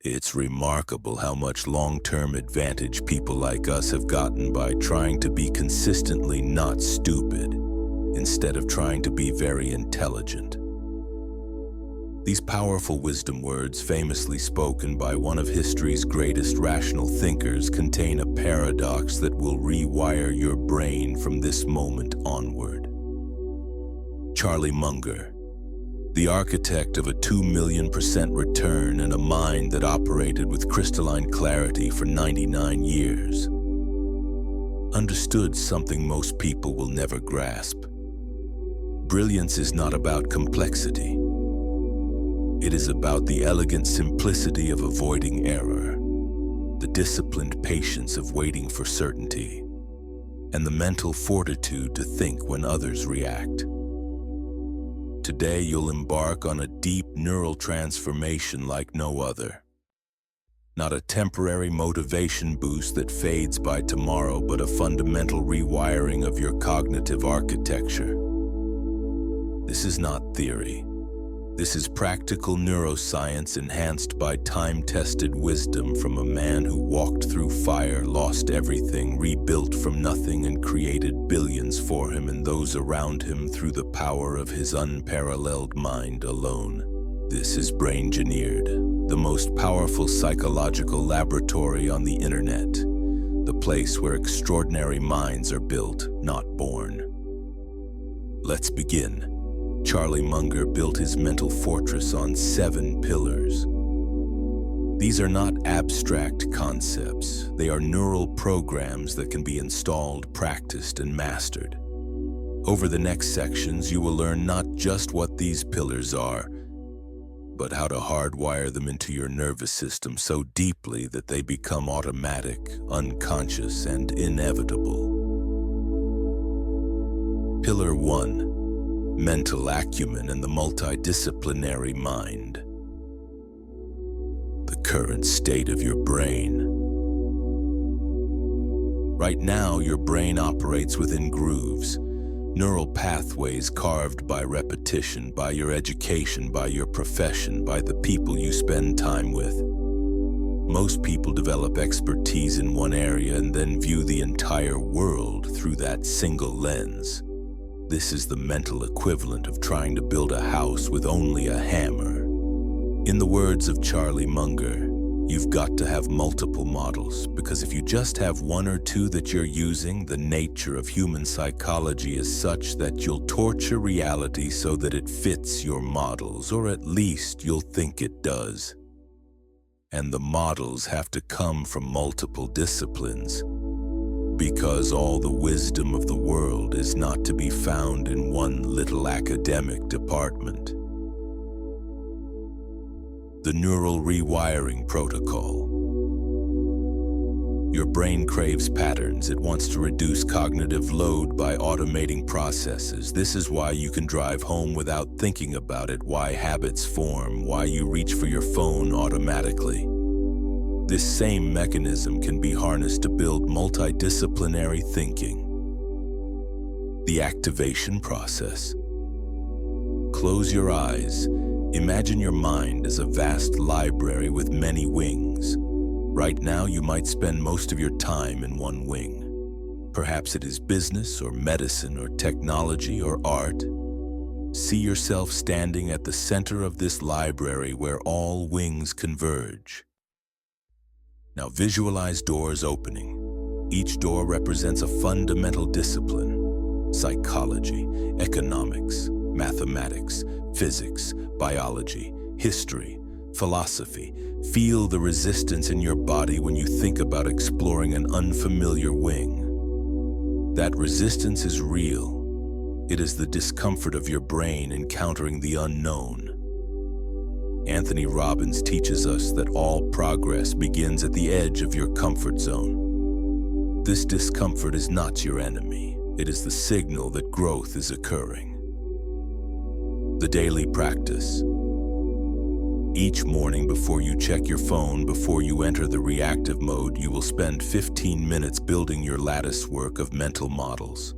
It's remarkable how much long-term advantage people like us have gotten by trying to be consistently not stupid, instead of trying to be very intelligent. These powerful wisdom words, famously spoken by one of history's greatest rational thinkers, contain a paradox that will rewire your brain from this moment onward. Charlie Munger, the architect of a 2,000,000% return and a mind that operated with crystalline clarity for 99 years, understood something most people will never grasp. Brilliance is not about complexity. It is about the elegant simplicity of avoiding error, the disciplined patience of waiting for certainty, and the mental fortitude to think when others react. Today, you'll embark on a deep neural transformation like no other. Not a temporary motivation boost that fades by tomorrow, but a fundamental rewiring of your cognitive architecture. This is not theory. This is practical neuroscience enhanced by time-tested wisdom from a man who walked through fire, lost everything, rebuilt from nothing, and created billions for him and those around him through the power of his unparalleled mind alone. This is Braingineered, the most powerful psychological laboratory on the internet, the place where extraordinary minds are built, not born. Let's begin. Charlie Munger built his mental fortress on 7 pillars. These are not abstract concepts. They are neural programs that can be installed, practiced, and mastered. Over the next sections, you will learn not just what these pillars are, but how to hardwire them into your nervous system so deeply that they become automatic, unconscious, and inevitable. Pillar 1. Mental acumen and the multidisciplinary mind. The current state of your brain. Right now, your brain operates within grooves, neural pathways carved by repetition, by your education, by your profession, by the people you spend time with. Most people develop expertise in one area and then view the entire world through that single lens. This is the mental equivalent of trying to build a house with only a hammer. In the words of Charlie Munger, you've got to have multiple models, because if you just have one or two that you're using, the nature of human psychology is such that you'll torture reality so that it fits your models, or at least you'll think it does. And the models have to come from multiple disciplines, because all the wisdom of the world is not to be found in one little academic department. The neural rewiring protocol. Your brain craves patterns. It wants to reduce cognitive load by automating processes. This is why you can drive home without thinking about it, why habits form, why you reach for your phone automatically. This same mechanism can be harnessed to build multidisciplinary thinking. The activation process. Close your eyes. Imagine your mind as a vast library with many wings. Right now, you might spend most of your time in one wing. Perhaps it is business or medicine or technology or art. See yourself standing at the center of this library where all wings converge. Now visualize doors opening. Each door represents a fundamental discipline: psychology, economics, mathematics, physics, biology, history, philosophy. Feel the resistance in your body when you think about exploring an unfamiliar wing. That resistance is real. It is the discomfort of your brain encountering the unknown. Anthony Robbins teaches us that all progress begins at the edge of your comfort zone. This discomfort is not your enemy. It is the signal that growth is occurring. The daily practice. Each morning before you check your phone, before you enter the reactive mode, you will spend 15 minutes building your lattice work of mental models.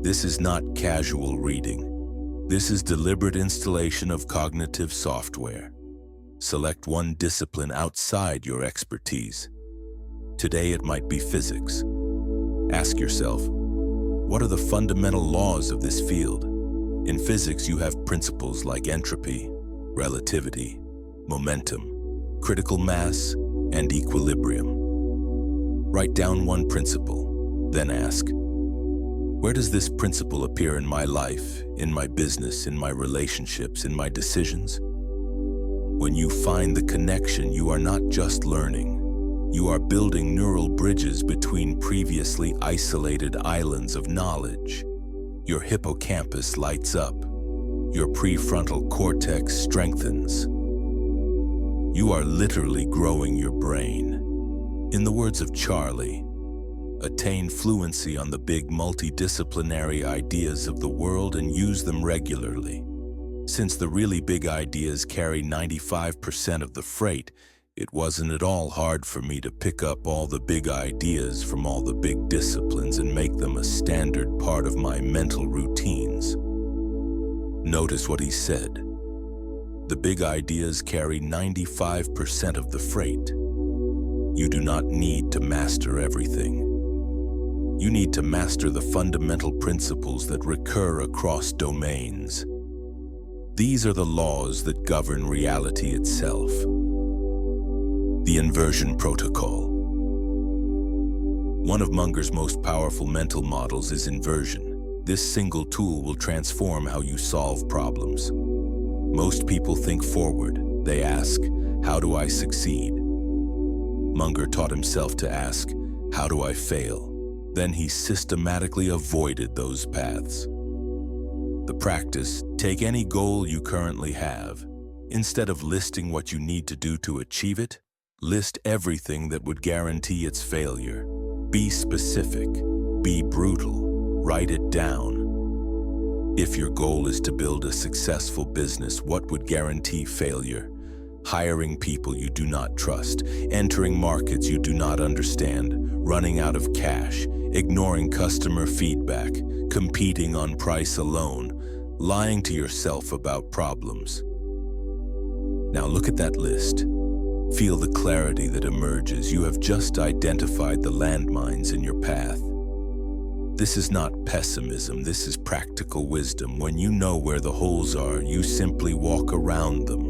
This is not casual reading. This is deliberate installation of cognitive software. Select one discipline outside your expertise. Today it might be physics. Ask yourself, what are the fundamental laws of this field? In physics, you have principles like entropy, relativity, momentum, critical mass, and equilibrium. Write down one principle, then ask, where does this principle appear in my life, in my business, in my relationships, in my decisions? When you find the connection, you are not just learning. You are building neural bridges between previously isolated islands of knowledge. Your hippocampus lights up. Your prefrontal cortex strengthens. You are literally growing your brain. In the words of Charlie, attain fluency on the big multidisciplinary ideas of the world and use them regularly. Since the really big ideas carry 95% of the freight, it wasn't at all hard for me to pick up all the big ideas from all the big disciplines and make them a standard part of my mental routines. Notice what he said. The big ideas carry 95% of the freight. You do not need to master everything. You need to master the fundamental principles that recur across domains. These are the laws that govern reality itself. The inversion protocol. One of Munger's most powerful mental models is inversion. This single tool will transform how you solve problems. Most people think forward. They ask, how do I succeed? Munger taught himself to ask, how do I fail? Then he systematically avoided those paths. The practice, take any goal you currently have. Instead of listing what you need to do to achieve it, list everything that would guarantee its failure. Be specific. Be brutal. Write it down. If your goal is to build a successful business, what would guarantee failure? Hiring people you do not trust, entering markets you do not understand, running out of cash, ignoring customer feedback, competing on price alone, lying to yourself about problems. Now look at that list. Feel the clarity that emerges. You have just identified the landmines in your path. This is not pessimism, this is practical wisdom. When you know where the holes are, you simply walk around them.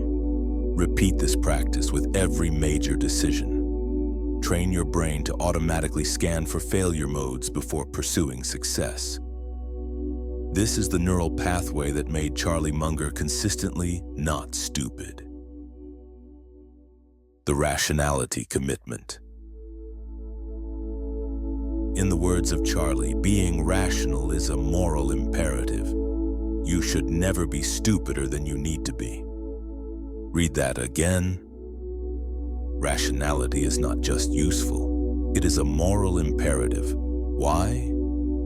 Repeat this practice with every major decision. Train your brain to automatically scan for failure modes before pursuing success. This is the neural pathway that made Charlie Munger consistently not stupid. The rationality commitment. In the words of Charlie, being rational is a moral imperative. You should never be stupider than you need to be. Read that again. Rationality is not just useful, it is a moral imperative. Why?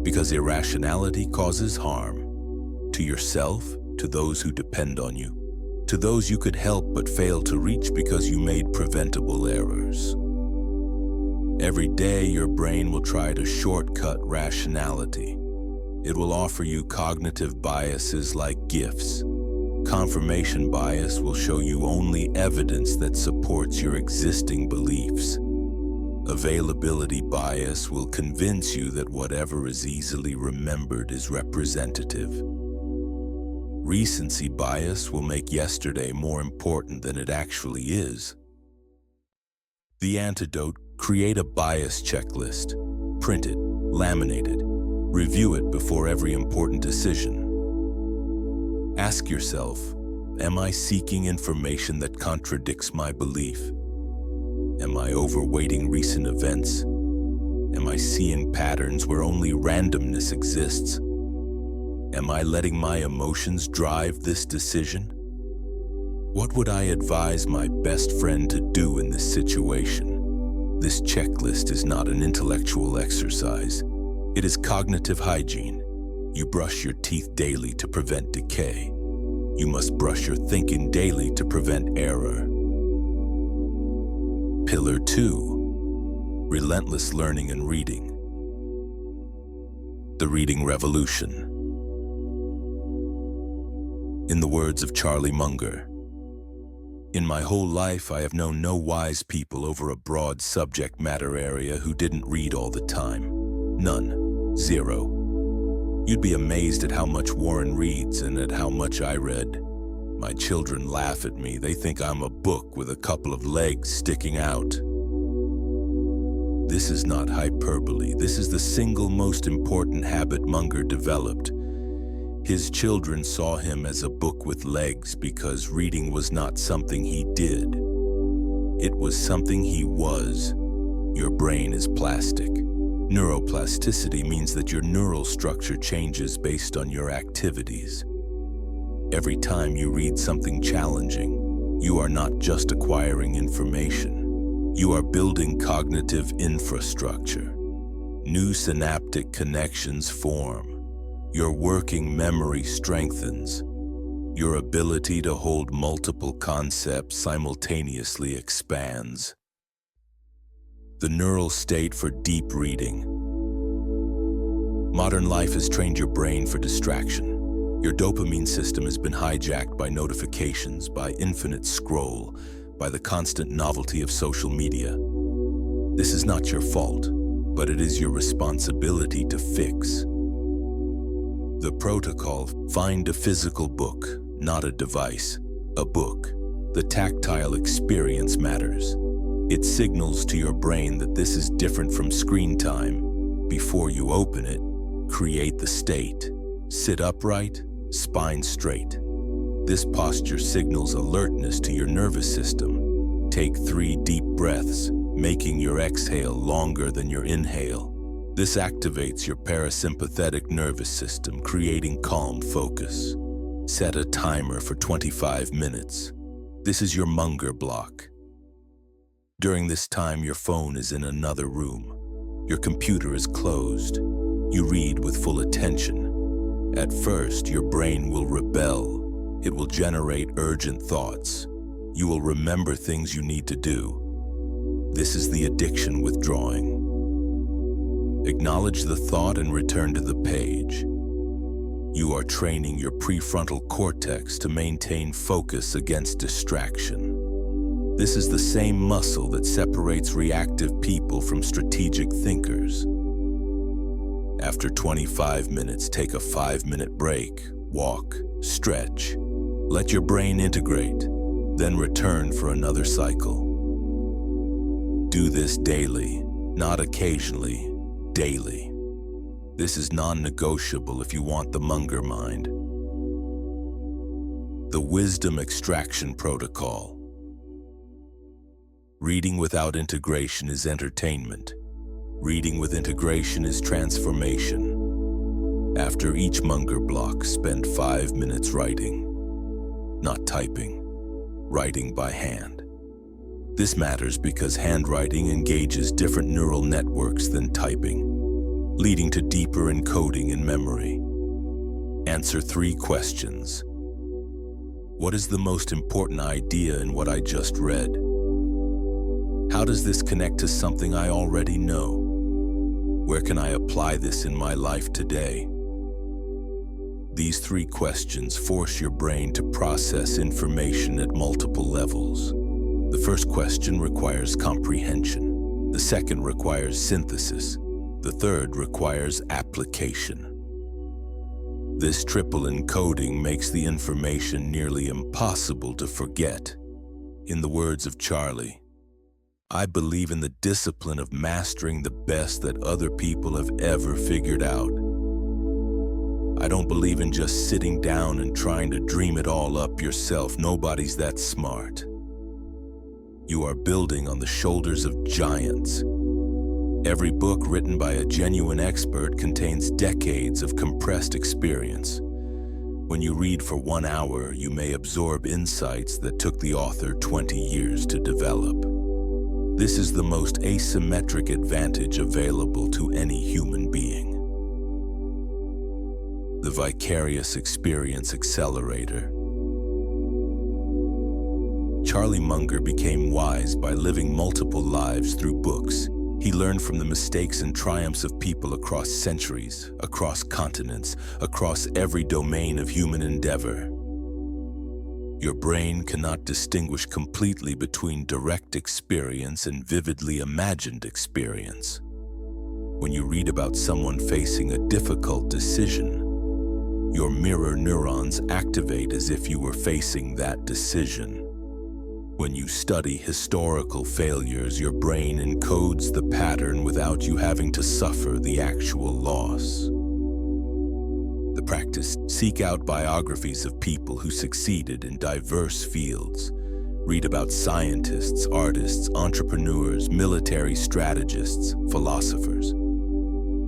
Because irrationality causes harm to yourself, to those who depend on you, to those you could help but fail to reach because you made preventable errors. Every day your brain will try to shortcut rationality. It will offer you cognitive biases like gifts. Confirmation bias will show you only evidence that supports your existing beliefs. Availability bias will convince you that whatever is easily remembered is representative. Recency bias will make yesterday more important than it actually is. The antidote: create a bias checklist. Print it, laminate it, review it before every important decision. Ask yourself, am I seeking information that contradicts my belief? Am I overweighting recent events? Am I seeing patterns where only randomness exists? Am I letting my emotions drive this decision? What would I advise my best friend to do in this situation? This checklist is not an intellectual exercise. It is cognitive hygiene. You brush your teeth daily to prevent decay. You must brush your thinking daily to prevent error. Pillar 2. Relentless learning and reading. The reading revolution. In the words of Charlie Munger, In my whole life, I have known no wise people over a broad subject matter area who didn't read all the time. None. Zero. You'd be amazed at how much Warren reads and at how much I read. My children laugh at me. They think I'm a book with a couple of legs sticking out. This is not hyperbole. This is the single most important habit Munger developed. His children saw him as a book with legs because reading was not something he did. It was something he was. Your brain is plastic. Neuroplasticity means that your neural structure changes based on your activities. Every time you read something challenging, you are not just acquiring information. You are building cognitive infrastructure. New synaptic connections form. Your working memory strengthens. Your ability to hold multiple concepts simultaneously expands. The neural state for deep reading. Modern life has trained your brain for distraction. Your dopamine system has been hijacked by notifications, by infinite scroll, by the constant novelty of social media. This is not your fault, but it is your responsibility to fix. The protocol: find a physical book, not a device, a book. The tactile experience matters. It signals to your brain that this is different from screen time. Before you open it, create the state. Sit upright, spine straight. This posture signals alertness to your nervous system. Take 3 deep breaths, making your exhale longer than your inhale. This activates your parasympathetic nervous system, creating calm focus. Set a timer for 25 minutes. This is your Munger block. During this time, your phone is in another room. Your computer is closed. You read with full attention. At first, your brain will rebel. It will generate urgent thoughts. You will remember things you need to do. This is the addiction withdrawing. Acknowledge the thought and return to the page. You are training your prefrontal cortex to maintain focus against distraction. This is the same muscle that separates reactive people from strategic thinkers. After 25 minutes, take a 5-minute break, walk, stretch. Let your brain integrate, then return for another cycle. Do this daily, not occasionally, daily. This is non-negotiable if you want the Munger mind. The Wisdom Extraction Protocol. Reading without integration is entertainment. Reading with integration is transformation. After each Munger block, spend 5 minutes writing. Not typing, writing by hand. This matters because handwriting engages different neural networks than typing, leading to deeper encoding in memory. Answer 3 questions. What is the most important idea in what I just read? How does this connect to something I already know? Where can I apply this in my life today? These 3 questions force your brain to process information at multiple levels. The first question requires comprehension. The second requires synthesis. The third requires application. This triple encoding makes the information nearly impossible to forget. In the words of Charlie, I believe in the discipline of mastering the best that other people have ever figured out. I don't believe in just sitting down and trying to dream it all up yourself. Nobody's that smart. You are building on the shoulders of giants. Every book written by a genuine expert contains decades of compressed experience. When you read for 1 hour, you may absorb insights that took the author 20 years to develop. This is the most asymmetric advantage available to any human being. The Vicarious Experience Accelerator. Charlie Munger became wise by living multiple lives through books. He learned from the mistakes and triumphs of people across centuries, across continents, across every domain of human endeavor. Your brain cannot distinguish completely between direct experience and vividly imagined experience. When you read about someone facing a difficult decision, your mirror neurons activate as if you were facing that decision. When you study historical failures, your brain encodes the pattern without you having to suffer the actual loss. The practice: seek out biographies of people who succeeded in diverse fields. Read about scientists, artists, entrepreneurs, military strategists, philosophers.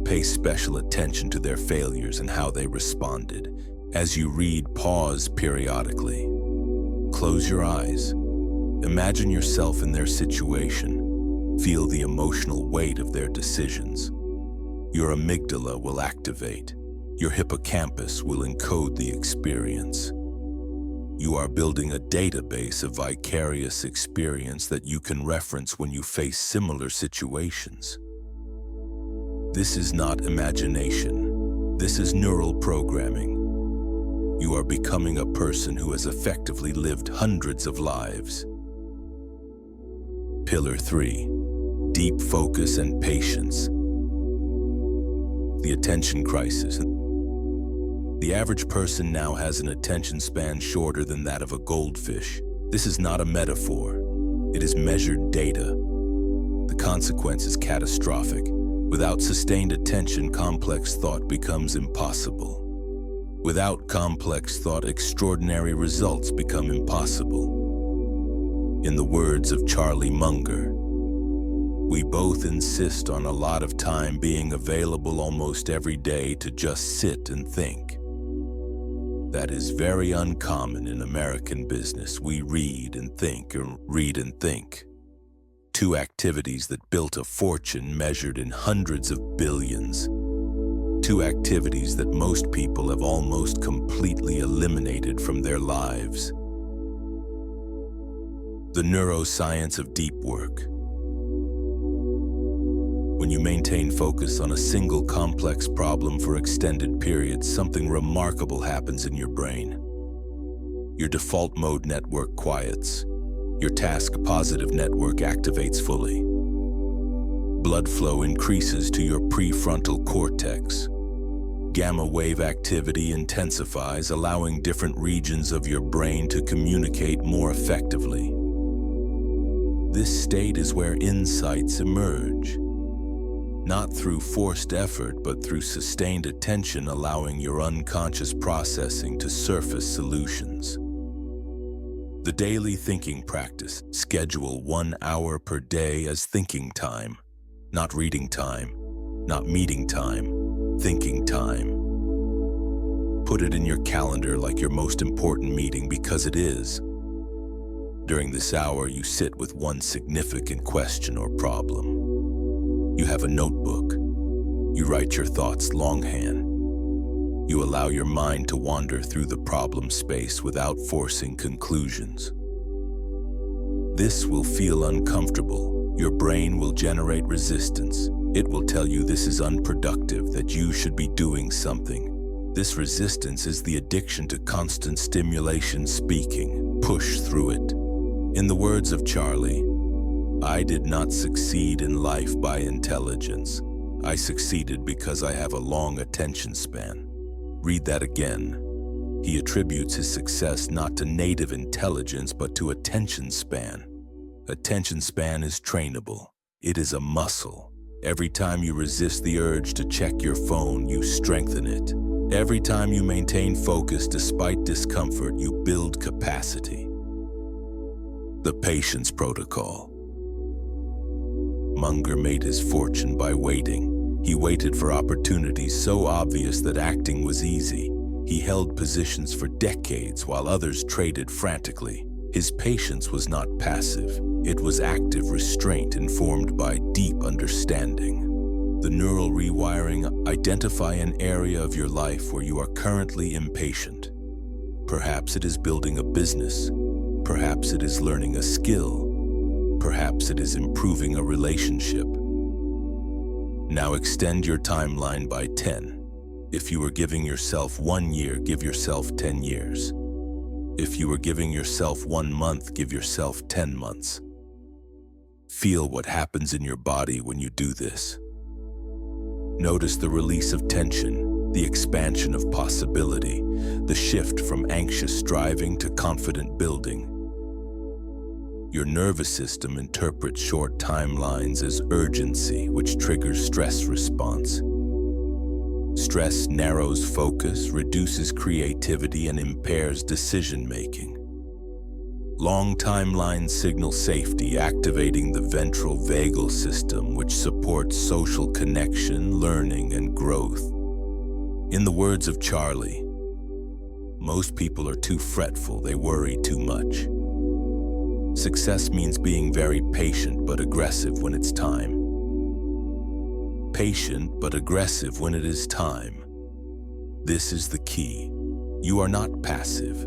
Pay special attention to their failures and how they responded. As you read, pause periodically. Close your eyes. Imagine yourself in their situation. Feel the emotional weight of their decisions. Your amygdala will activate. Your hippocampus will encode the experience. You are building a database of vicarious experience that you can reference when you face similar situations. This is not imagination. This is neural programming. You are becoming a person who has effectively lived hundreds of lives. Pillar 3. Deep focus and patience. The attention crisis. The average person now has an attention span shorter than that of a goldfish. This is not a metaphor. It is measured data. The consequence is catastrophic. Without sustained attention, complex thought becomes impossible. Without complex thought, extraordinary results become impossible. In the words of Charlie Munger, we both insist on a lot of time being available almost every day to just sit and think. That is very uncommon in American business. We read and think, or read and think. Two activities that built a fortune measured in hundreds of billions. Two activities that most people have almost completely eliminated from their lives. The neuroscience of deep work. When you maintain focus on a single complex problem for extended periods, something remarkable happens in your brain. Your default mode network quiets. Your task-positive network activates fully. Blood flow increases to your prefrontal cortex. Gamma wave activity intensifies, allowing different regions of your brain to communicate more effectively. This state is where insights emerge. Not through forced effort, but through sustained attention, allowing your unconscious processing to surface solutions. The daily thinking practice. Schedule 1 hour per day as thinking time. Not reading time, not meeting time, thinking time. Put it in your calendar like your most important meeting, because it is. During this hour, you sit with one significant question or problem. You have a notebook. You write your thoughts longhand. You allow your mind to wander through the problem space without forcing conclusions. This will feel uncomfortable. Your brain will generate resistance. It will tell you this is unproductive, that you should be doing something. This resistance is the addiction to constant stimulation speaking. Push through it. In the words of Charlie, I did not succeed in life by intelligence. I succeeded because I have a long attention span. Read that again. He attributes his success not to native intelligence, but to attention span. Attention span is trainable. It is a muscle. Every time you resist the urge to check your phone, you strengthen it. Every time you maintain focus despite discomfort, you build capacity. The patience protocol. Munger made his fortune by waiting. He waited for opportunities so obvious that acting was easy. He held positions for decades while others traded frantically. His patience was not passive. It was active restraint informed by deep understanding. The neural rewiring. Identify an area of your life where you are currently impatient. Perhaps it is building a business. Perhaps it is learning a skill. Perhaps it is improving a relationship. Now extend your timeline by 10. If you are giving yourself 1 year, give yourself 10 years. If you were giving yourself 1 month, give yourself 10 months. Feel what happens in your body when you do this. Notice the release of tension, the expansion of possibility, the shift from anxious striving to confident building. Your nervous system interprets short timelines as urgency, which triggers stress response. Stress narrows focus, reduces creativity, and impairs decision-making. Long timelines signal safety, activating the ventral vagal system, which supports social connection, learning, and growth. In the words of Charlie, most people are too fretful, they worry too much. Success means being very patient but aggressive when it's time. Patient but aggressive when it is time. This is the key. You are not passive.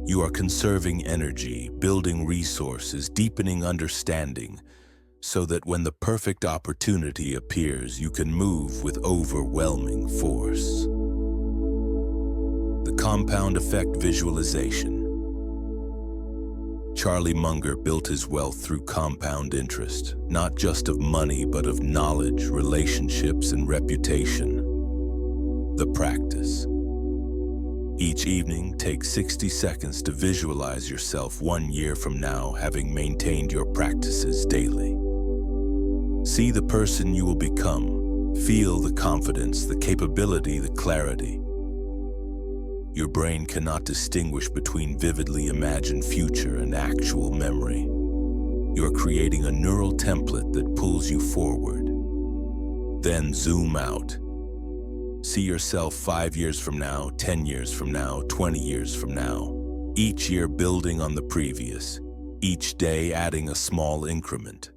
You are conserving energy, building resources, deepening understanding, so that when the perfect opportunity appears, you can move with overwhelming force. The compound effect visualization. Charlie Munger built his wealth through compound interest, not just of money, but of knowledge, relationships, and reputation. The practice. Each evening, take 60 seconds to visualize yourself 1 year from now, having maintained your practices daily. See the person you will become. Feel the confidence, the capability, the clarity. Your brain cannot distinguish between vividly imagined future and actual memory. You are creating a neural template that pulls you forward. Then zoom out. See yourself 5 years from now, 10 years from now, 20 years from now. Each year building on the previous. Each day adding a small increment.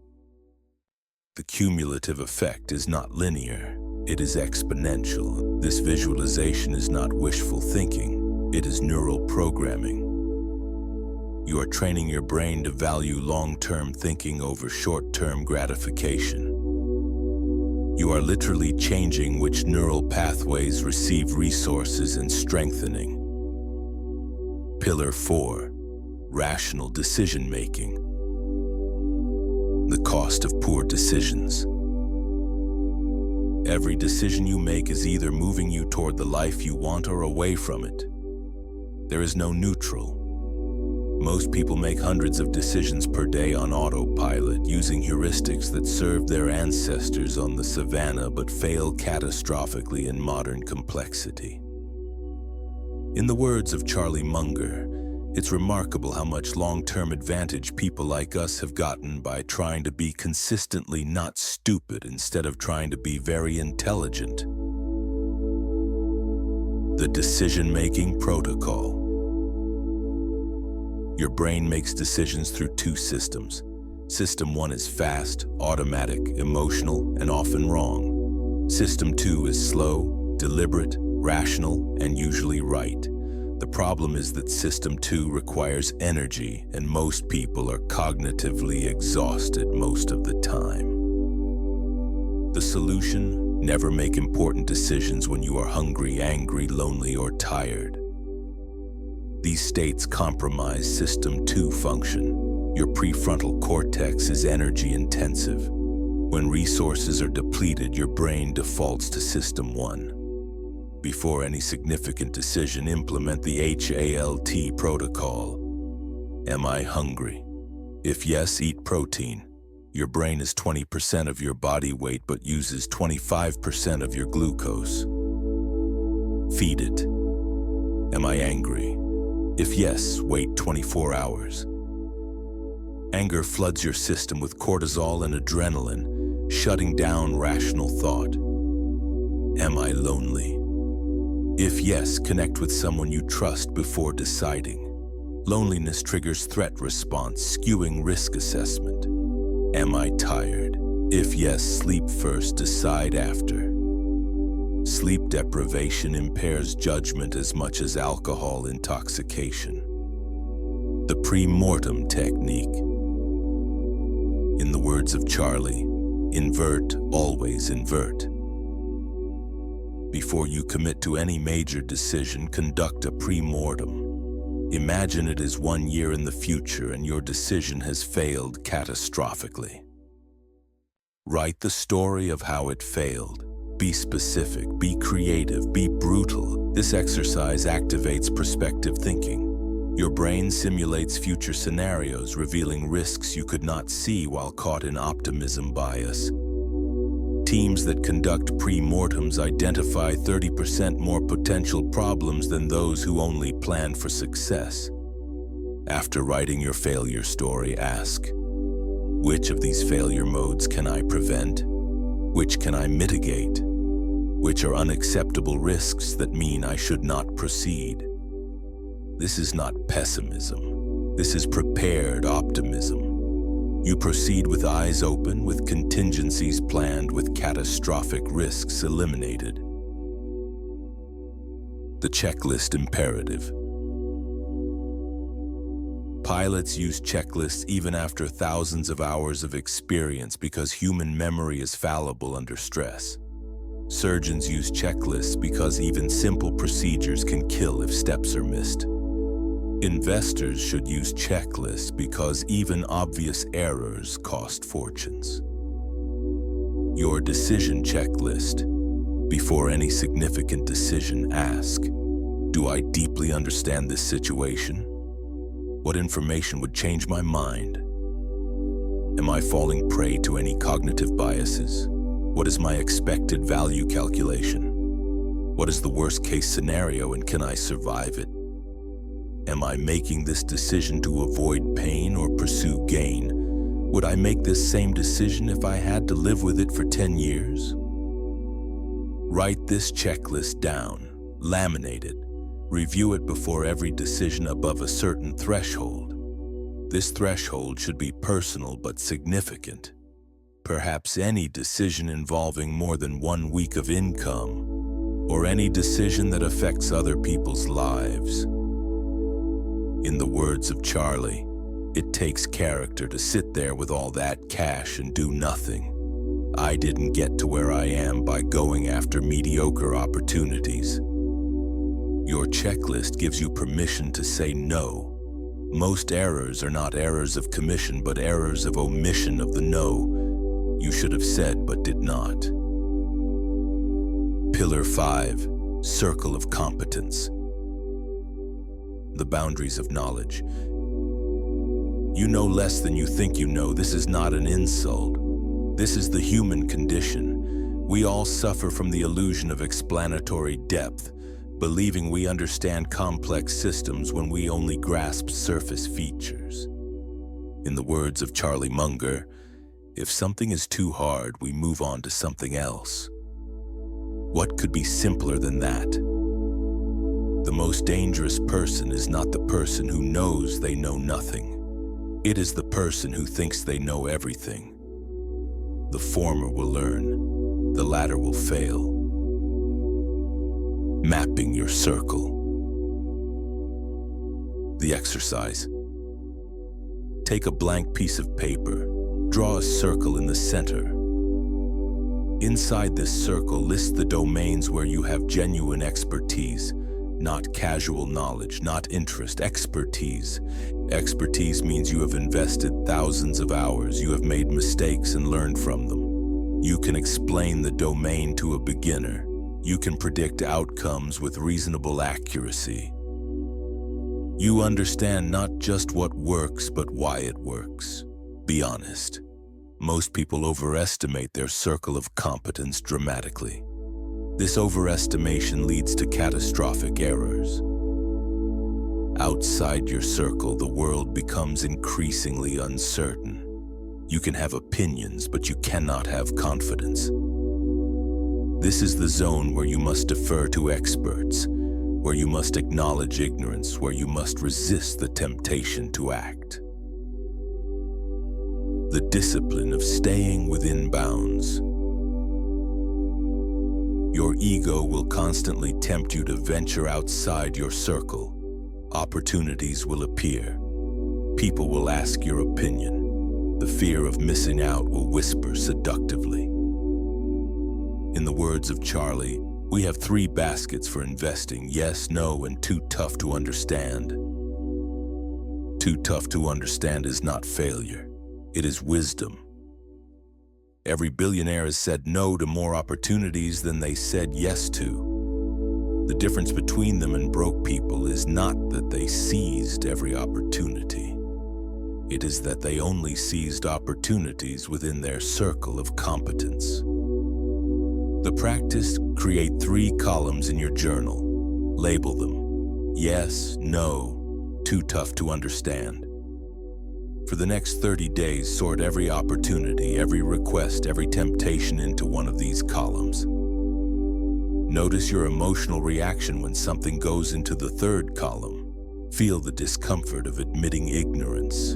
The cumulative effect is not linear. It is exponential. This visualization is not wishful thinking. It is neural programming. You are training your brain to value long-term thinking over short-term gratification. You are literally changing which neural pathways receive resources and strengthening. Pillar 4, rational decision-making. The cost of poor decisions. Every decision you make is either moving you toward the life you want or away from it. There is no neutral. Most people make hundreds of decisions per day on autopilot, using heuristics that served their ancestors on the savannah but fail catastrophically in modern complexity. In the words of Charlie Munger, it's remarkable how much long-term advantage people like us have gotten by trying to be consistently not stupid instead of trying to be very intelligent. The decision-making protocol. Your brain makes decisions through 2 systems. System 1 is fast, automatic, emotional, and often wrong. System 2 is slow, deliberate, rational, and usually right. The problem is that System 2 requires energy, and most people are cognitively exhausted most of the time. The solution? Never make important decisions when you are hungry, angry, lonely, or tired. These states compromise System 2 function. Your prefrontal cortex is energy intensive. When resources are depleted, your brain defaults to System 1. Before any significant decision, implement the HALT protocol. Am I hungry? If yes, eat protein. Your brain is 20% of your body weight but uses 25% of your glucose. Feed it. Am I angry? If yes, wait 24 hours. Anger floods your system with cortisol and adrenaline, shutting down rational thought. Am I lonely? If yes, connect with someone you trust before deciding. Loneliness triggers threat response, skewing risk assessment. Am I tired? If yes, sleep first, decide after. Sleep deprivation impairs judgment as much as alcohol intoxication. The pre-mortem technique. In the words of Charlie, invert, always invert. Before you commit to any major decision, conduct a pre-mortem. Imagine it is 1 year in the future and your decision has failed catastrophically. Write the story of how it failed. Be specific, be creative, be brutal. This exercise activates prospective thinking. Your brain simulates future scenarios, revealing risks you could not see while caught in optimism bias. Teams that conduct pre-mortems identify 30% more potential problems than those who only plan for success. After writing your failure story, ask, which of these failure modes can I prevent? Which can I mitigate? Which are unacceptable risks that mean I should not proceed? This is not pessimism. This is prepared optimism. You proceed with eyes open, with contingencies planned, with catastrophic risks eliminated. The checklist imperative. Pilots use checklists even after thousands of hours of experience because human memory is fallible under stress. Surgeons use checklists because even simple procedures can kill if steps are missed. Investors should use checklists because even obvious errors cost fortunes. Your decision checklist. Before any significant decision, ask, do I deeply understand this situation? What information would change my mind? Am I falling prey to any cognitive biases? What is my expected value calculation? What is the worst-case scenario and can I survive it? Am I making this decision to avoid pain or pursue gain? Would I make this same decision if I had to live with it for 10 years? Write this checklist down, laminate it, review it before every decision above a certain threshold. This threshold should be personal but significant. Perhaps any decision involving more than 1 week of income, or any decision that affects other people's lives. In the words of Charlie, it takes character to sit there with all that cash and do nothing. I didn't get to where I am by going after mediocre opportunities. Your checklist gives you permission to say no. Most errors are not errors of commission, but errors of omission of the no you should have said but did not. Pillar 5, Circle of Competence. The boundaries of knowledge. You know less than you think you know. This is not an insult. This is the human condition. We all suffer from the illusion of explanatory depth, believing we understand complex systems when we only grasp surface features. In the words of Charlie Munger, if something is too hard, we move on to something else. What could be simpler than that? The most dangerous person is not the person who knows they know nothing. It is the person who thinks they know everything. The former will learn, the latter will fail. Mapping your circle. The exercise. Take a blank piece of paper, draw a circle in the center. Inside this circle, list the domains where you have genuine expertise. Not casual knowledge, not interest, expertise. Expertise means you have invested thousands of hours, you have made mistakes and learned from them. You can explain the domain to a beginner. You can predict outcomes with reasonable accuracy. You understand not just what works, but why it works. Be honest. Most people overestimate their circle of competence dramatically. This overestimation leads to catastrophic errors. Outside your circle, the world becomes increasingly uncertain. You can have opinions, but you cannot have confidence. This is the zone where you must defer to experts, where you must acknowledge ignorance, where you must resist the temptation to act. The discipline of staying within bounds. Your ego will constantly tempt you to venture outside your circle. Opportunities will appear. People will ask your opinion. The fear of missing out will whisper seductively. In the words of Charlie, we have 3 baskets for investing: yes, no, and too tough to understand. too tough to understand is not failure. It is wisdom. Every billionaire has said no to more opportunities than they said yes to. The difference between them and broke people is not that they seized every opportunity. It is that they only seized opportunities within their circle of competence. The practice: create 3 columns in your journal. Label them: yes, no, too tough to understand. For the next 30 days, sort every opportunity, every request, every temptation into one of these columns. Notice your emotional reaction when something goes into the 3rd column. Feel the discomfort of admitting ignorance.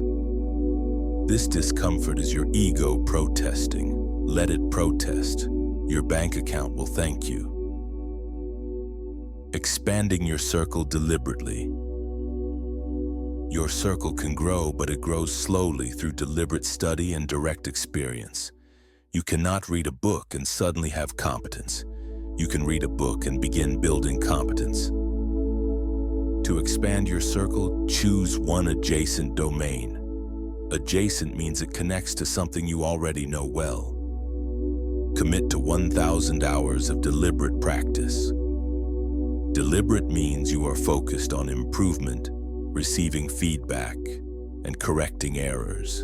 This discomfort is your ego protesting. Let it protest. Your bank account will thank you. Expanding your circle deliberately. Your circle can grow, but it grows slowly through deliberate study and direct experience. You cannot read a book and suddenly have competence. You can read a book and begin building competence. To expand your circle, choose one adjacent domain. Adjacent means it connects to something you already know well. Commit to 1,000 hours of deliberate practice. Deliberate means you are focused on improvement, receiving feedback, and correcting errors.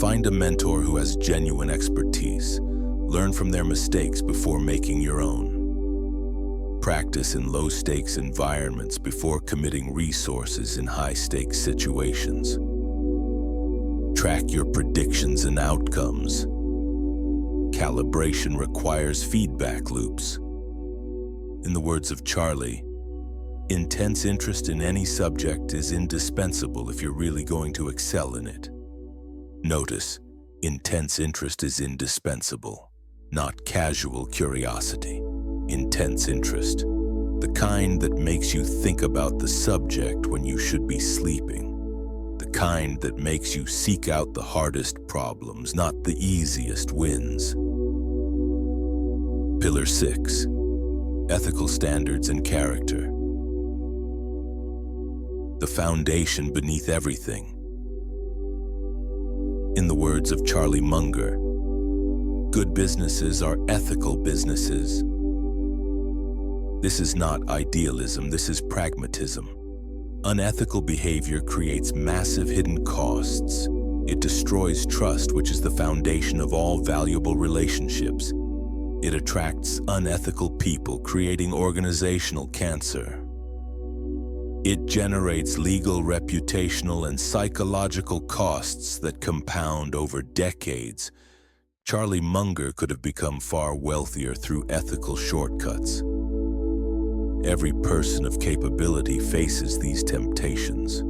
Find a mentor who has genuine expertise. Learn from their mistakes before making your own. Practice in low-stakes environments before committing resources in high-stakes situations. Track your predictions and outcomes. Calibration requires feedback loops. In the words of Charlie, intense interest in any subject is indispensable if you're really going to excel in it. Notice, intense interest is indispensable, not casual curiosity. Intense interest, the kind that makes you think about the subject when you should be sleeping. The kind that makes you seek out the hardest problems, not the easiest wins. Pillar 6. Ethical standards and character. The foundation beneath everything. In the words of Charlie Munger, good businesses are ethical businesses. This is not idealism, this is pragmatism. Unethical behavior creates massive hidden costs. It destroys trust, which is the foundation of all valuable relationships. It attracts unethical people, creating organizational cancer. It generates legal, reputational, and psychological costs that compound over decades. Charlie Munger could have become far wealthier through ethical shortcuts. Every person of capability faces these temptations.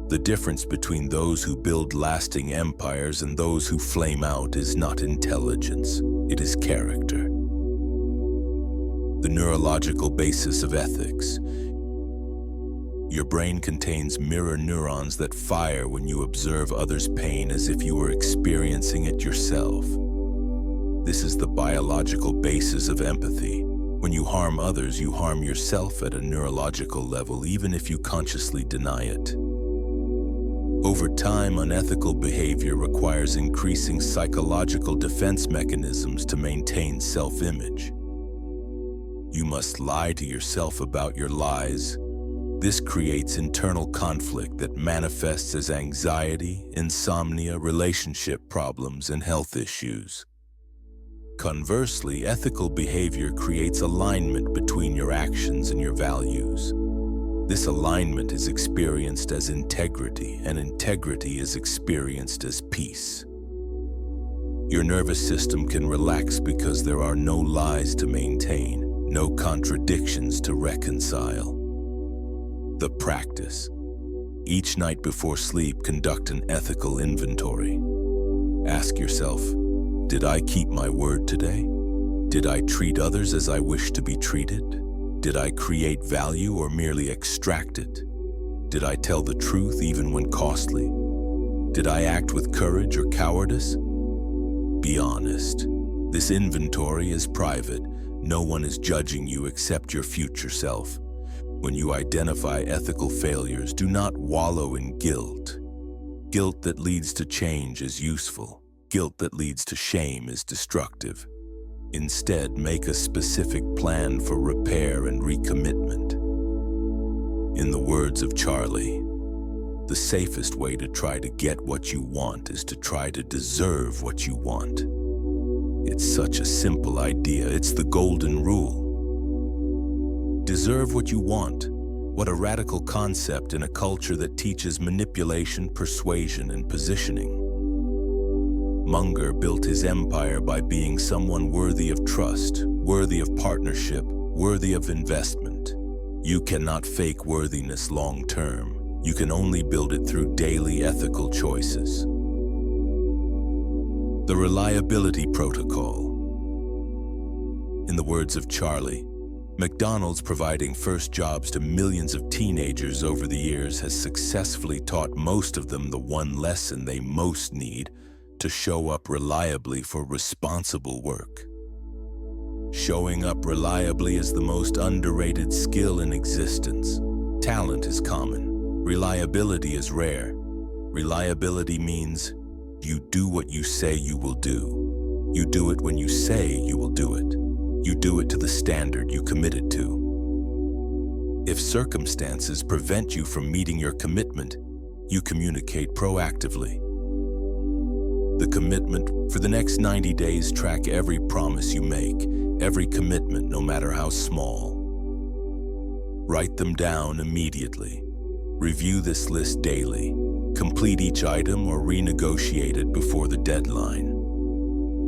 The difference between those who build lasting empires and those who flame out is not intelligence, it is character. The neurological basis of ethics. Your brain contains mirror neurons that fire when you observe others' pain as if you were experiencing it yourself. This is the biological basis of empathy. When you harm others, you harm yourself at a neurological level, even if you consciously deny it. Over time, unethical behavior requires increasing psychological defense mechanisms to maintain self-image. You must lie to yourself about your lies. This creates internal conflict that manifests as anxiety, insomnia, relationship problems, and health issues. Conversely, ethical behavior creates alignment between your actions and your values. This alignment is experienced as integrity, and integrity is experienced as peace. Your nervous system can relax because there are no lies to maintain, no contradictions to reconcile. The practice. Each night before sleep, conduct an ethical inventory. Ask yourself, did I keep my word today? Did I treat others as I wish to be treated? Did I create value or merely extract it? Did I tell the truth even when costly? Did I act with courage or cowardice? Be honest. This inventory is private. No one is judging you except your future self. When you identify ethical failures, do not wallow in guilt. Guilt that leads to change is useful. Guilt that leads to shame is destructive. Instead, make a specific plan for repair and recommitment. In the words of Charlie, the safest way to try to get what you want is to try to deserve what you want. It's such a simple idea. It's the golden rule. Deserve what you want. What a radical concept in a culture that teaches manipulation, persuasion, and positioning. Munger built his empire by being someone worthy of trust, worthy of partnership, worthy of investment. You cannot fake worthiness long term. You can only build it through daily ethical choices. The reliability protocol. In the words of Charlie, McDonald's providing first jobs to millions of teenagers over the years has successfully taught most of them the one lesson they most need: to show up reliably for responsible work. Showing up reliably is the most underrated skill in existence. Talent is common. Reliability is rare. Reliability means you do what you say you will do. You do it when you say you will do it. You do it to the standard you committed to. If circumstances prevent you from meeting your commitment, you communicate proactively. The commitment: for the next 90 days, track every promise you make, every commitment, no matter how small. Write them down immediately. Review this list daily. Complete each item or renegotiate it before the deadline.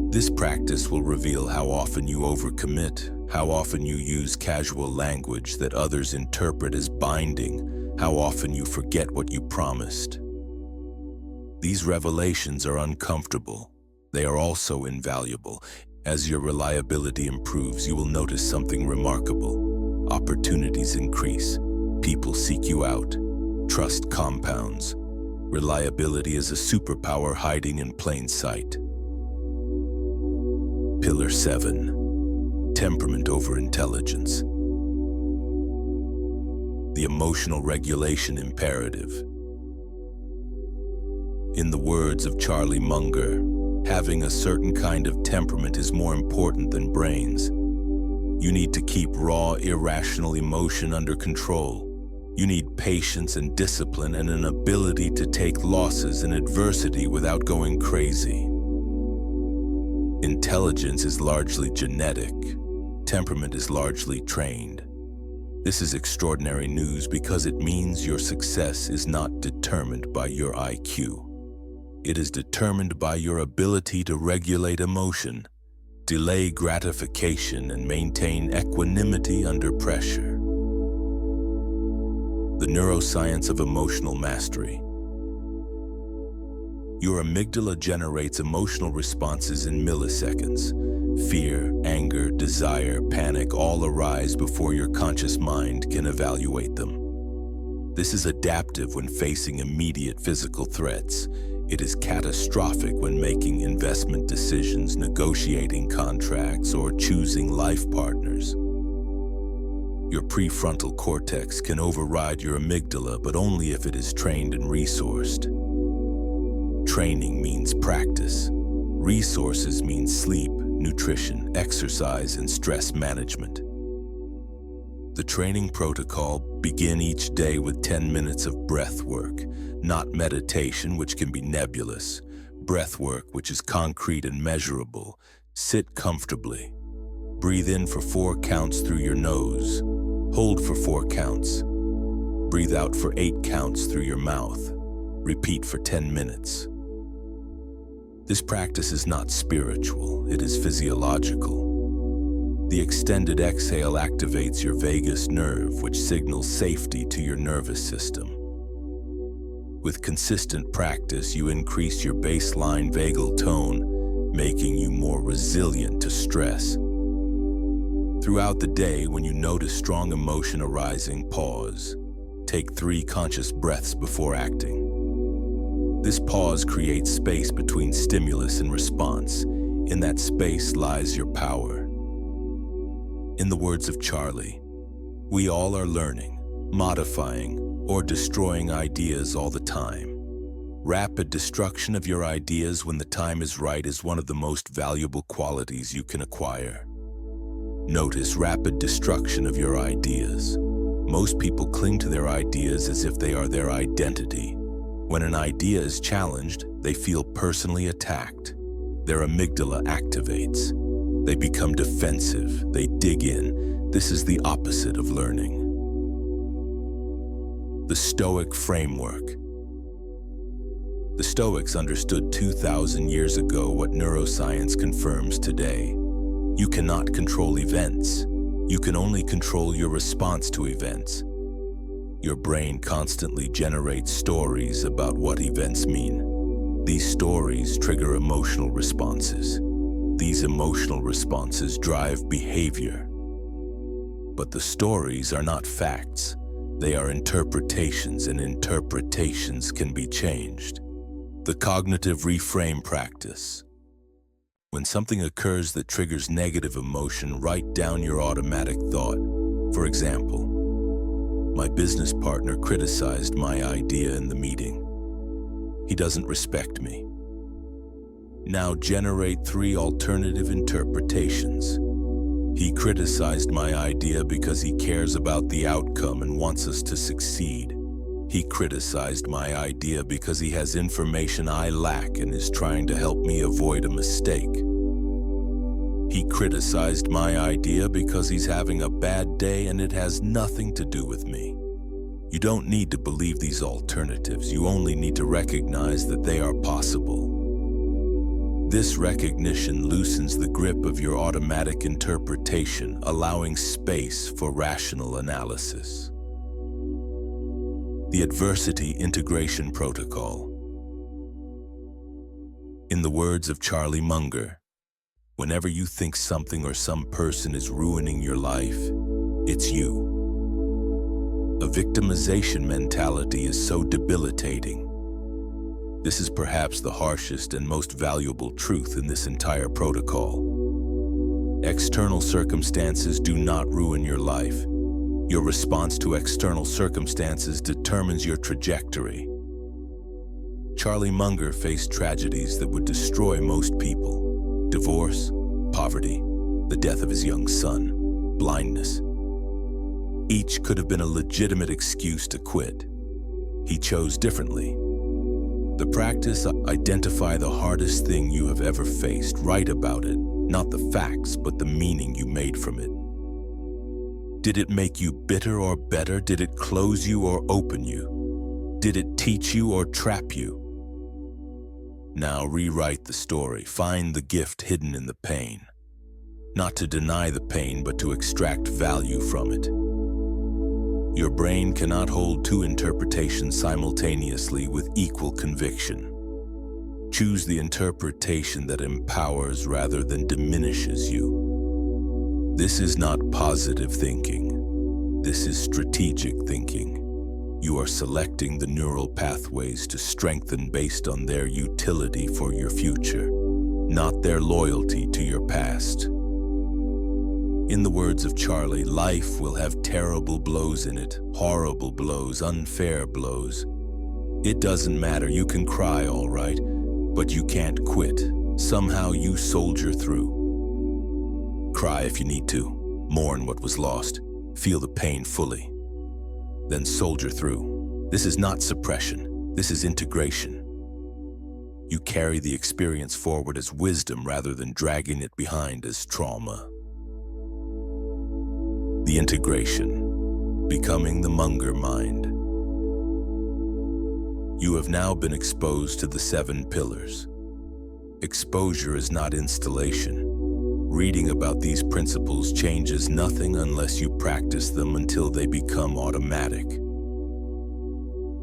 This practice will reveal how often you overcommit, how often you use casual language that others interpret as binding, how often you forget what you promised. These revelations are uncomfortable. They are also invaluable. As your reliability improves, you will notice something remarkable. Opportunities increase. People seek you out. Trust compounds. Reliability is a superpower hiding in plain sight. Pillar 7. Temperament over intelligence. The emotional regulation imperative. In the words of Charlie Munger, having a certain kind of temperament is more important than brains. You need to keep raw, irrational emotion under control. You need patience and discipline and an ability to take losses and adversity without going crazy. Intelligence is largely genetic. Temperament is largely trained. This is extraordinary news because it means your success is not determined by your IQ. It is determined by your ability to regulate emotion, delay gratification, and maintain equanimity under pressure. The neuroscience of emotional mastery. Your amygdala generates emotional responses in milliseconds. Fear, anger, desire, panic all arise before your conscious mind can evaluate them. This is adaptive when facing immediate physical threats. It is catastrophic when making investment decisions, negotiating contracts, or choosing life partners. Your prefrontal cortex can override your amygdala, but only if it is trained and resourced. Training means practice. Resources mean sleep, nutrition, exercise, and stress management. The training protocol: begin each day with 10 minutes of breath work, not meditation, which can be nebulous. Breath work, which is concrete and measurable. Sit comfortably. Breathe in for 4 counts through your nose. Hold for 4 counts. Breathe out for 8 counts through your mouth. Repeat for 10 minutes. This practice is not spiritual, it is physiological. The extended exhale activates your vagus nerve, which signals safety to your nervous system. With consistent practice, you increase your baseline vagal tone, making you more resilient to stress. Throughout the day, when you notice strong emotion arising, pause. Take 3 conscious breaths before acting. This pause creates space between stimulus and response. In that space lies your power. In the words of Charlie, we all are learning. modifying, or destroying ideas all the time. Rapid destruction of your ideas when the time is right is one of the most valuable qualities you can acquire. Notice rapid destruction of your ideas. Most people cling to their ideas as if they are their identity. When an idea is challenged, they feel personally attacked. Their amygdala activates. They become defensive. They dig in. This is the opposite of learning. The Stoic framework. The Stoics understood 2,000 years ago what neuroscience confirms today. You cannot control events. You can only control your response to events. Your brain constantly generates stories about what events mean. These stories trigger emotional responses. These emotional responses drive behavior. But the stories are not facts. They are interpretations, and interpretations can be changed. The cognitive reframe practice. When something occurs that triggers negative emotion, write down your automatic thought. For example, my business partner criticized my idea in the meeting. He doesn't respect me. Now generate 3 alternative interpretations. He criticized my idea because he cares about the outcome and wants us to succeed. He criticized my idea because he has information I lack and is trying to help me avoid a mistake. He criticized my idea because he's having a bad day and it has nothing to do with me. You don't need to believe these alternatives. You only need to recognize that they are possible. This recognition loosens the grip of your automatic interpretation, allowing space for rational analysis. The Adversity Integration Protocol. In the words of Charlie Munger, whenever you think something or some person is ruining your life, it's you. A victimization mentality is so debilitating. This is perhaps the harshest and most valuable truth in this entire protocol. External circumstances do not ruin your life. Your response to external circumstances determines your trajectory. Charlie Munger faced tragedies that would destroy most people: divorce, poverty, the death of his young son, blindness. Each could have been a legitimate excuse to quit. He chose differently. The practice: identify the hardest thing you have ever faced, write about it, not the facts, but the meaning you made from it. Did it make you bitter or better? Did it close you or open you? Did it teach you or trap you? Now rewrite the story. Find the gift hidden in the pain. Not to deny the pain, but to extract value from it. Your brain cannot hold 2 interpretations simultaneously with equal conviction. Choose the interpretation that empowers rather than diminishes you. This is not positive thinking. This is strategic thinking. You are selecting the neural pathways to strengthen based on their utility for your future, not their loyalty to your past. In the words of Charlie, life will have terrible blows in it, horrible blows, unfair blows. It doesn't matter, you can cry all right, but you can't quit. Somehow you soldier through. Cry if you need to, mourn what was lost, feel the pain fully, then soldier through. This is not suppression, this is integration. You carry the experience forward as wisdom rather than dragging it behind as trauma. The integration, becoming the Munger mind. You have now been exposed to the 7 pillars. Exposure is not installation. Reading about these principles changes nothing unless you practice them until they become automatic.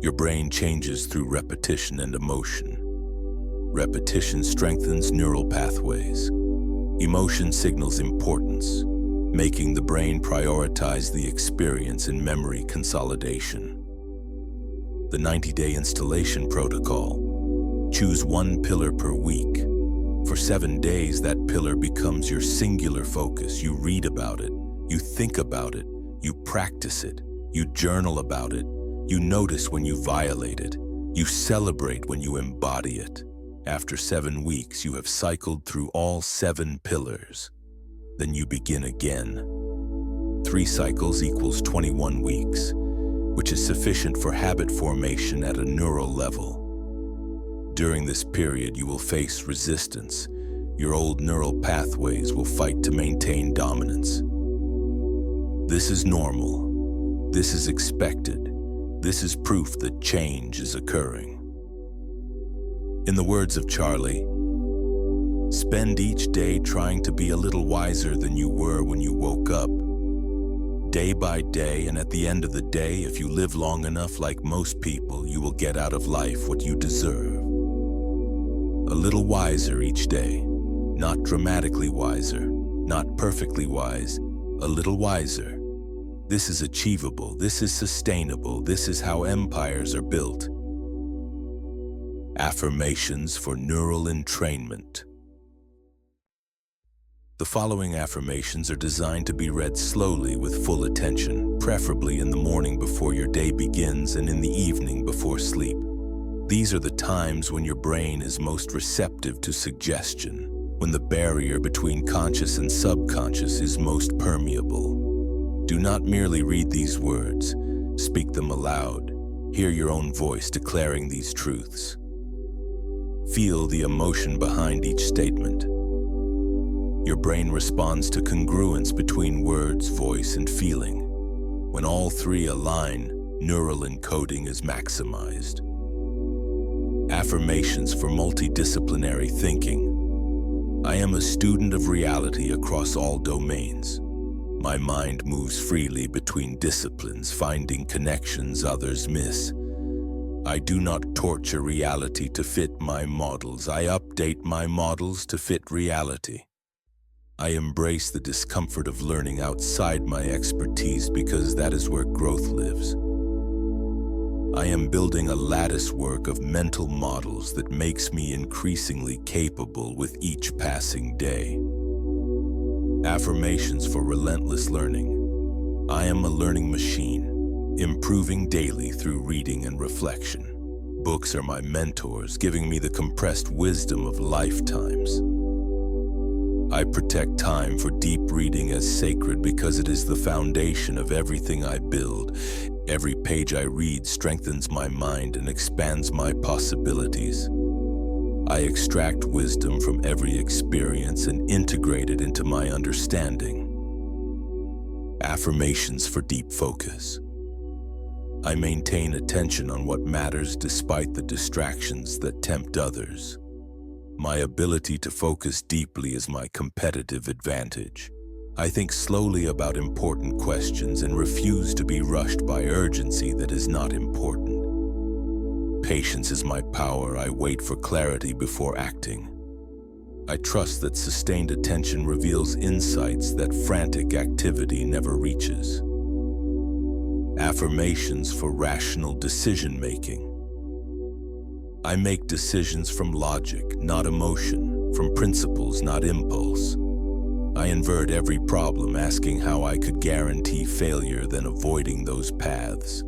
Your brain changes through repetition and emotion. Repetition strengthens neural pathways. Emotion signals importance, making the brain prioritize the experience in memory consolidation. The 90-day installation protocol. Choose 1 pillar per week. For 7 days, that pillar becomes your singular focus. You read about it, you think about it, you practice it, You journal about it. You notice when you violate it. You celebrate when you embody it. After 7 weeks, you have cycled through all 7 pillars. Then you begin again. 3 cycles equals 21 weeks, which is sufficient for habit formation at a neural level. During this period, you will face resistance. Your old neural pathways will fight to maintain dominance. This is normal. This is expected. This is proof that change is occurring. In the words of Charlie, spend each day trying to be a little wiser than you were when you woke up. Day by day, and at the end of the day, if you live long enough like most people, you will get out of life what you deserve. A little wiser each day, not dramatically wiser, not perfectly wise, a little wiser. This is achievable, this is sustainable, this is how empires are built. Affirmations for neural entrainment. The following affirmations are designed to be read slowly with full attention, preferably in the morning before your day begins and in the evening before sleep. These are the times when your brain is most receptive to suggestion, when the barrier between conscious and subconscious is most permeable. Do not merely read these words, speak them aloud. Hear your own voice declaring these truths. Feel the emotion behind each statement. Your brain responds to congruence between words, voice, and feeling. When all 3 align, neural encoding is maximized. Affirmations for multidisciplinary thinking. I am a student of reality across all domains. My mind moves freely between disciplines, finding connections others miss. I do not torture reality to fit my models. I update my models to fit reality. I embrace the discomfort of learning outside my expertise because that is where growth lives. I am building a lattice work of mental models that makes me increasingly capable with each passing day. Affirmations for relentless learning. I am a learning machine, improving daily through reading and reflection. Books are my mentors, giving me the compressed wisdom of lifetimes. I protect time for deep reading as sacred because it is the foundation of everything I build. Every page I read strengthens my mind and expands my possibilities. I extract wisdom from every experience and integrate it into my understanding. Affirmations for deep focus. I maintain attention on what matters despite the distractions that tempt others. My ability to focus deeply is my competitive advantage. I think slowly about important questions and refuse to be rushed by urgency that is not important. Patience is my power. I wait for clarity before acting. I trust that sustained attention reveals insights that frantic activity never reaches. Affirmations for rational decision-making. I make decisions from logic, not emotion, from principles, not impulse. I invert every problem, asking how I could guarantee failure, then avoiding those paths.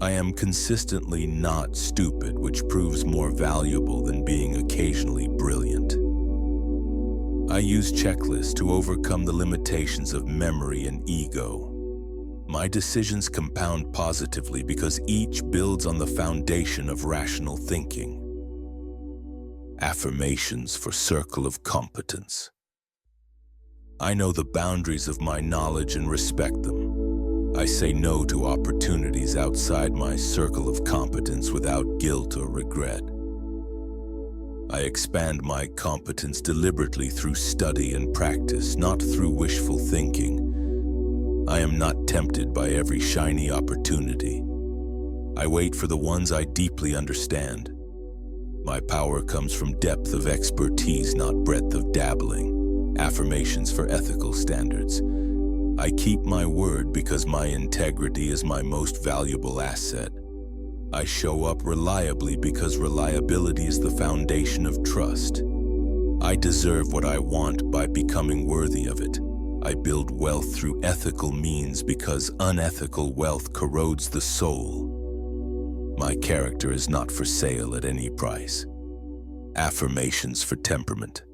I am consistently not stupid, which proves more valuable than being occasionally brilliant. I use checklists to overcome the limitations of memory and ego. My decisions compound positively because each builds on the foundation of rational thinking. Affirmations for circle of competence. I know the boundaries of my knowledge and respect them. I say no to opportunities outside my circle of competence without guilt or regret. I expand my competence deliberately through study and practice, not through wishful thinking. I am not tempted by every shiny opportunity. I wait for the ones I deeply understand. My power comes from depth of expertise, not breadth of dabbling. Affirmations for ethical standards. I keep my word because my integrity is my most valuable asset. I show up reliably because reliability is the foundation of trust. I deserve what I want by becoming worthy of it. I build wealth through ethical means because unethical wealth corrodes the soul. My character is not for sale at any price. Affirmations for temperament.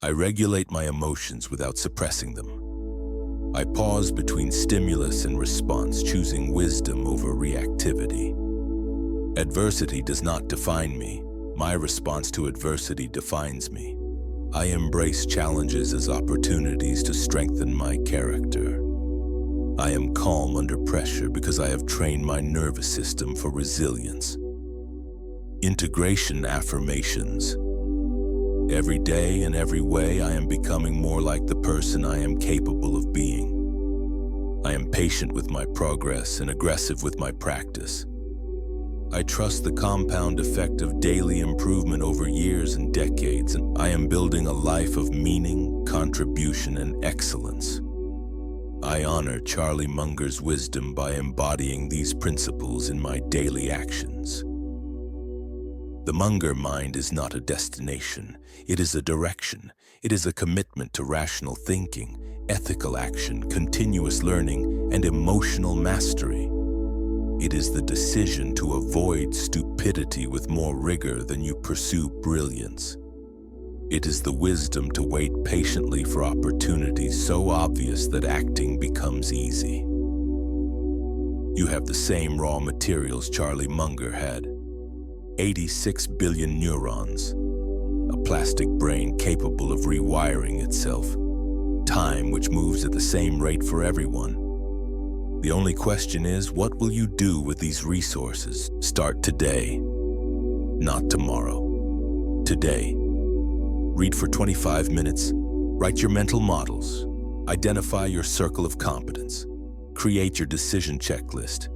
I regulate my emotions without suppressing them. I pause between stimulus and response, choosing wisdom over reactivity. Adversity does not define me. My response to adversity defines me. I embrace challenges as opportunities to strengthen my character. I am calm under pressure because I have trained my nervous system for resilience. Integration affirmations. Every day in every way, I am becoming more like the person I am capable of being. I am patient with my progress and aggressive with my practice. I trust the compound effect of daily improvement over years and decades, and I am building a life of meaning, contribution, and excellence. I honor Charlie Munger's wisdom by embodying these principles in my daily actions. The Munger mind is not a destination, it is a direction. It is a commitment to rational thinking, ethical action, continuous learning, and emotional mastery. It is the decision to avoid stupidity with more rigor than you pursue brilliance. It is the wisdom to wait patiently for opportunities so obvious that acting becomes easy. You have the same raw materials Charlie Munger had. 86 billion neurons, a plastic brain capable of rewiring itself, time which moves at the same rate for everyone. The only question is, what will you do with these resources? Start today, not tomorrow. Today. Read for 25 minutes, write your mental models, identify your circle of competence, create your decision checklist,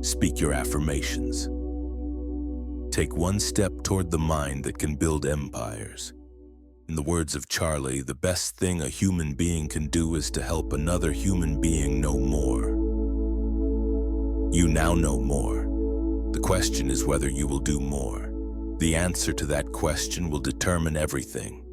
speak your affirmations. Take one step toward the mind that can build empires. In the words of Charlie, the best thing a human being can do is to help another human being know more. You now know more. The question is whether you will do more. The answer to that question will determine everything.